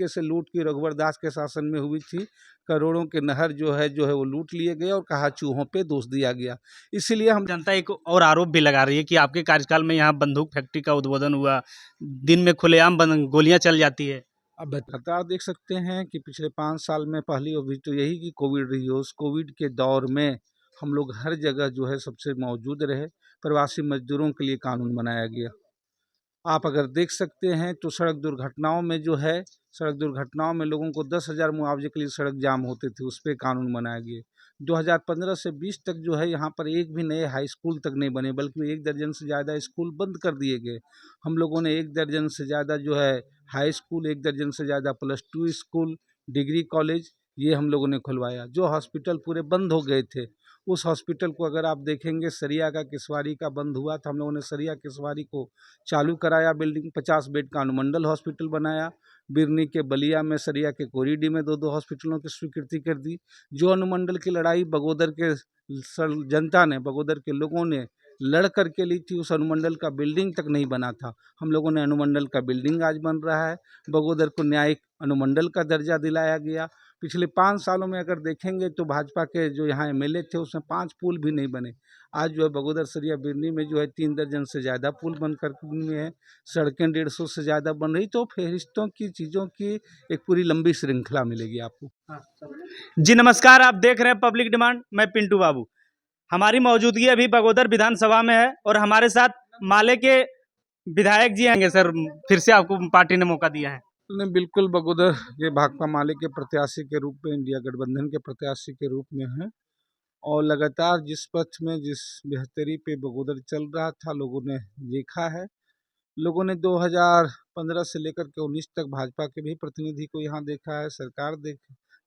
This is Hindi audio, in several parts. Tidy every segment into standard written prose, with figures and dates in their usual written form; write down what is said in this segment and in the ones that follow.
से लूट की रघुवर दास के शासन में हुई थी। करोड़ों के नहर जो है वो लूट लिए गए और कहा चूहों पे दोष दिया गया। इसीलिए हम जनता एक और आरोप भी लगा रही है कि आपके कार्यकाल में यहाँ बंदूक फैक्ट्री का उद्बोधन हुआ, दिन में खुलेआम गोलियां चल जाती है। अब लगातार देख सकते हैं कि पिछले 5 साल में पहली अभी तो यही कि कोविड रही हो। उस कोविड के दौर में हम लोग हर जगह जो है सबसे मौजूद रहे। प्रवासी मजदूरों के लिए कानून बनाया गया। आप अगर देख सकते हैं तो सड़क दुर्घटनाओं में जो है, सड़क दुर्घटनाओं में लोगों को 10,000 मुआवजे के लिए सड़क जाम होते थे, उस पर कानून बनाया गया। 2015 से 20 तक जो है यहाँ पर एक भी नए हाई स्कूल तक नहीं बने, बल्कि 1 दर्जन से ज़्यादा स्कूल बंद कर दिए गए। हम लोगों ने 1 दर्जन से ज़्यादा जो है हाई स्कूल, 1 दर्जन से ज़्यादा +2 स्कूल, डिग्री कॉलेज ये हम लोगों ने खुलवाया। जो हॉस्पिटल पूरे बंद हो गए थे, उस हॉस्पिटल को अगर आप देखेंगे, सरिया का किसवारी का बंद हुआ था, हम लोगों ने सरिया किसवारी को चालू कराया। बिल्डिंग 50 बेड का अनुमंडल हॉस्पिटल बनाया। बिरनी के बलिया में, सरिया के कोरीडी में 2-2 हॉस्पिटलों की स्वीकृति कर दी। जो अनुमंडल की लड़ाई बगोदर के जनता ने, बगोदर के लोगों ने लड़ करके ली थी, उस अनुमंडल का बिल्डिंग तक नहीं बना था। हम लोगों ने अनुमंडल का बिल्डिंग आज बन रहा है। बगोदर को न्यायिक अनुमंडल का दर्जा दिलाया गया। पिछले 5 सालों में अगर देखेंगे तो भाजपा के जो यहाँ एमएलए थे उसमें 5 पुल भी नहीं बने। आज जो है बगोदर, सरिया, बिरनी में जो है 3 दर्जन से ज़्यादा पुल बनकर में है। सड़कें 150 से ज़्यादा बन रही। तो फहरिस्तों की चीज़ों की एक पूरी लंबी श्रृंखला मिलेगी आपको। जी नमस्कार, आप देख रहे हैं पब्लिक डिमांड। मैं पिंटू बाबू। हमारी मौजूदगी अभी बगोदर विधानसभा में है और हमारे साथ माले के विधायक जी आएंगे। सर, फिर से आपको पार्टी ने मौका दिया है। ने बिल्कुल बगोदर के भाकपा माले के प्रत्याशी के रूप में, इंडिया गठबंधन के प्रत्याशी के रूप में है और लगातार जिस पथ में, जिस बेहतरी पे बगोदर चल रहा था, लोगों ने देखा है। लोगों ने 2015 से लेकर के 19 तक भाजपा के भी प्रतिनिधि को यहाँ देखा है, सरकार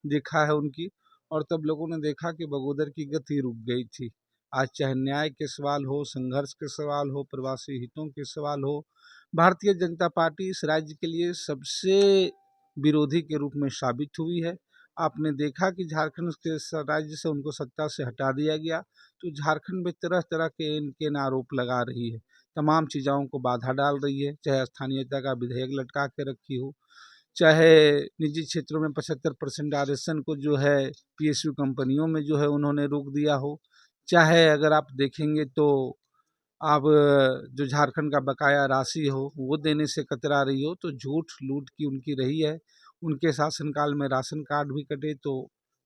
देखा है उनकी, और तब लोगों ने देखा कि बगोदर की गति रुक गई थी। आज चाहे न्याय के सवाल हो, संघर्ष के सवाल हो, प्रवासी हितों के सवाल हो, भारतीय जनता पार्टी इस राज्य के लिए सबसे विरोधी के रूप में साबित हुई है। आपने देखा कि झारखंड के राज्य से उनको सत्ता से हटा दिया गया, तो झारखंड में तरह तरह के इनके आरोप लगा रही है, तमाम चीज़ों को बाधा डाल रही है। चाहे स्थानीयता का विधेयक लटका के रखी हो, चाहे निजी क्षेत्रों में 75% आरक्षण को जो है पीएसयू कंपनियों में जो है उन्होंने रोक दिया हो, चाहे अगर आप देखेंगे तो आप जो झारखंड का बकाया राशि हो वो देने से कतरा रही हो, तो झूठ लूट की उनकी रही है। उनके शासनकाल में राशन कार्ड भी कटे। तो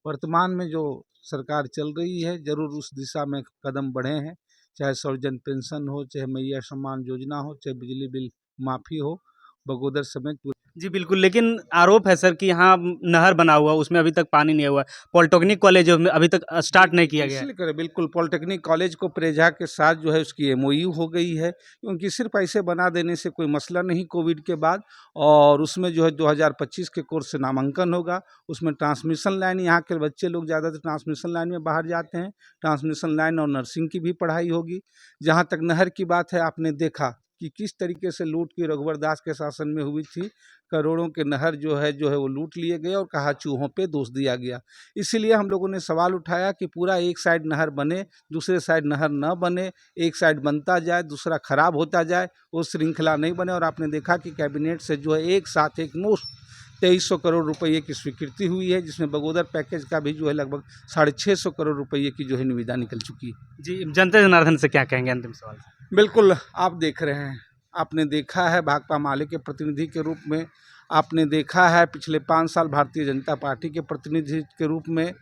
वर्तमान में जो सरकार चल रही है, ज़रूर उस दिशा में कदम बढ़े हैं। चाहे सौजन पेंशन हो, चाहे मैया सम्मान योजना हो, चाहे बिजली बिल माफ़ी हो, बगोदर समेत। जी बिल्कुल, लेकिन आरोप है सर कि यहाँ नहर बना हुआ, उसमें अभी तक पानी नहीं हुआ। पॉलिटेक्निक कॉलेज में अभी तक स्टार्ट नहीं किया गया है। इसलिए करें, बिल्कुल पॉलिटेक्निक कॉलेज को प्रेझा के साथ जो है उसकी एमओयू हो गई है, क्योंकि सिर्फ ऐसे बना देने से कोई मसला नहीं कोविड के बाद। और उसमें जो है 2025 के कोर्स से नामांकन होगा। उसमें ट्रांसमिशन लाइन, यहाँ के बच्चे लोग ज़्यादातर ट्रांसमिशन लाइन में बाहर जाते हैं। ट्रांसमिशन लाइन और नर्सिंग की भी पढ़ाई होगी। जहाँ तक नहर की बात है, आपने देखा कि किस तरीके से लूट की रघुवर दास के शासन में हुई थी। करोड़ों के नहर जो है वो लूट लिए गए और कहा चूहों पे दोष दिया गया। इसीलिए हम लोगों ने सवाल उठाया कि पूरा एक साइड नहर बने, दूसरे साइड नहर न बने, एक साइड बनता जाए, दूसरा खराब होता जाए, वो श्रृंखला नहीं बने। और आपने देखा कि कैबिनेट से जो है एक साथ एक मुश्त 2300 करोड़ रुपये की स्वीकृति हुई है, जिसमें बगोदर पैकेज का भी जो है लगभग 650 करोड़ रुपये की जो है निविदा निकल चुकी है। जी, जनता जनार्दन से क्या कहेंगे अंतिम सवाल? बिल्कुल, आप देख रहे हैं, आपने देखा है भाकपा माले के प्रतिनिधि के रूप में, आपने देखा है पिछले 5 साल भारतीय जनता पार्टी के प्रतिनिधि के रूप में,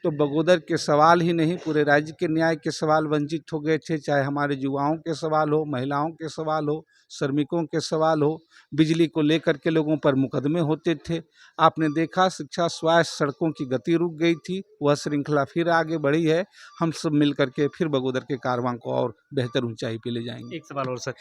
तो बगोदर के सवाल ही नहीं, पूरे राज्य के न्याय के सवाल वंचित हो गए थे। चाहे हमारे युवाओं के सवाल हो, महिलाओं के सवाल हो, श्रमिकों के सवाल हो, बिजली को लेकर के लोगों पर मुकदमे होते थे। आपने देखा शिक्षा, स्वास्थ्य, सड़कों की गति रुक गई थी, वह श्रृंखला फिर आगे बढ़ी है। हम सब मिल करके फिर बगोदर के कारवां को और बेहतर ऊंचाई पे ले जाएंगे। एक सवाल और सर,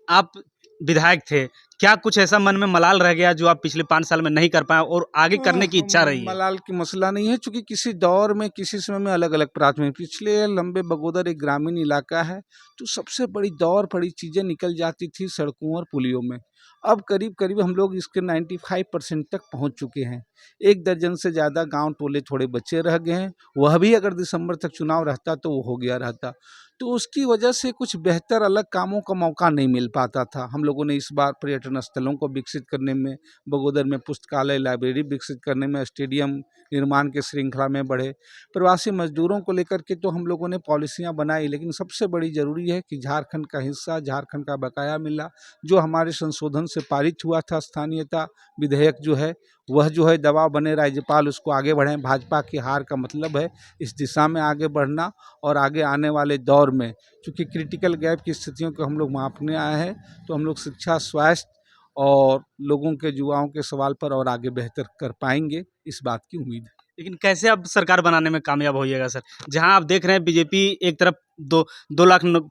आप विधायक थे, क्या कुछ ऐसा मन में मलाल रह गया जो आप पिछले 5 साल में नहीं कर पाए और आगे करने की इच्छा रही है? मलाल की मसला नहीं है, चूंकि किसी दौर में, किसी समय में अलग अलग प्राथमिक, पिछले लंबे बगोदर एक ग्रामीण इलाका है, तो सबसे बड़ी दौर बड़ी चीज़ें निकल जाती थी सड़कों और पुलियों में। अब करीब करीब हम लोग इसके 95% तक पहुंच चुके हैं। 1 दर्जन से ज़्यादा गांव टोले थोड़े बचे रह गए हैं, वह भी अगर दिसंबर तक चुनाव रहता तो वो हो गया रहता। तो उसकी वजह से कुछ बेहतर अलग कामों का मौका नहीं मिल पाता था। हम लोगों ने इस बार पर्यटन स्थलों को विकसित करने में, बगोदर में पुस्तकालय, लाइब्रेरी विकसित करने में, स्टेडियम निर्माण की श्रृंखला में बढ़े। प्रवासी मजदूरों को लेकर के तो हम लोगों ने पॉलिसियाँ बनाई, लेकिन सबसे बड़ी ज़रूरी है कि झारखंड का हिस्सा, झारखंड का बकाया मिला, जो हमारे संशोधन से पारित हुआ था स्थानीयता विधेयक जो है, वह जो है दबाव बने राज्यपाल उसको आगे बढ़ाएं। भाजपा की हार का मतलब है इस दिशा में आगे बढ़ना, और आगे आने वाले दौर में चूँकि क्रिटिकल गैप की स्थितियों को हम लोग मापने आए हैं, तो हम लोग शिक्षा, स्वास्थ्य और लोगों के, युवाओं के सवाल पर और आगे बेहतर कर पाएंगे, इस बात की उम्मीद है। लेकिन कैसे आप सरकार बनाने में कामयाब होइएगा सर? जहां आप देख रहे हैं बीजेपी एक तरफ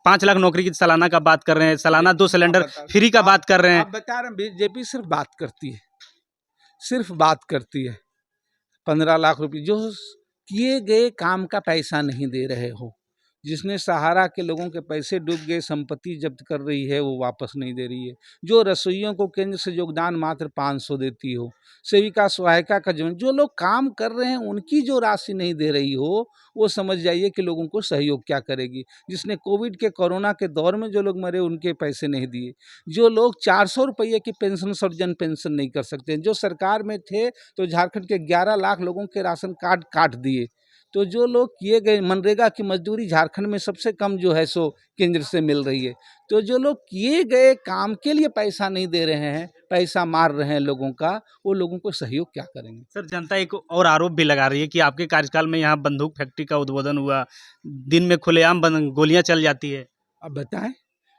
5 लाख नौकरी की सालाना का बात कर रहे हैं, सालाना 2 सिलेंडर फ्री का बात कर रहे हैं। आप बता रहे हैं बीजेपी सिर्फ बात करती है, सिर्फ बात करती है। 15 लाख रुपये जो किए गए काम का पैसा नहीं दे रहे हो, जिसने सहारा के लोगों के पैसे डूब गए, संपत्ति जब्त कर रही है, वो वापस नहीं दे रही है। जो रसोइयों को केंद्र से योगदान मात्र 500 देती हो, सेविका सहायिका का जो लोग काम कर रहे हैं उनकी जो राशि नहीं दे रही हो, वो समझ जाइए कि लोगों को सहयोग क्या करेगी। जिसने कोविड के, कोरोना के दौर में जो लोग मरे उनके पैसे नहीं दिए, जो लोग 400 रुपये की पेंशन, सर्वजन पेंशन नहीं कर सकते, जो सरकार में थे तो झारखंड के 11 लाख लोगों के राशन कार्ड काट दिए। तो जो लोग किए गए, मनरेगा की मजदूरी झारखंड में सबसे कम जो है सो केंद्र से मिल रही है। तो जो लोग किए गए काम के लिए पैसा नहीं दे रहे हैं, पैसा मार रहे हैं लोगों का, वो लोगों को सहयोग क्या करेंगे? सर, जनता एक और आरोप भी लगा रही है कि आपके कार्यकाल में यहाँ बंदूक फैक्ट्री का उद्बोधन हुआ, दिन में खुलेआम गोलियां चल जाती है। अब बताएं,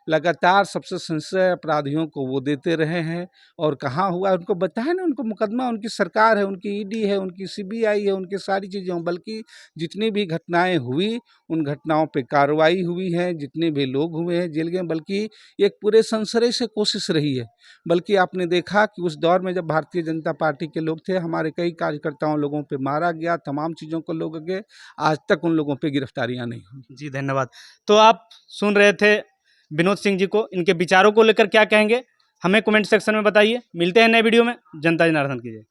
लगातार सबसे संशय अपराधियों को वो देते रहे हैं, और कहाँ हुआ उनको बताएं ना। उनको मुकदमा, उनकी सरकार है, उनकी ईडी है, उनकी सीबीआई है, उनकी सारी चीज़ें हों। बल्कि जितनी भी घटनाएं हुई उन घटनाओं पे कार्रवाई हुई है, जितने भी लोग हुए हैं जेल गए, बल्कि एक पूरे संशय से कोशिश रही है। बल्कि आपने देखा कि उस दौर में जब भारतीय जनता पार्टी के लोग थे, हमारे कई कार्यकर्ताओं लोगों पे मारा गया, तमाम चीज़ों को लोग गए, आज तक उन लोगों पे गिरफ्तारियां नहीं हुई। जी, धन्यवाद। तो आप सुन रहे थे विनोद सिंह जी को, इनके विचारों को लेकर क्या कहेंगे हमें कमेंट सेक्शन में बताइए। मिलते हैं नए वीडियो में। जनता जनार्दन कीजिए।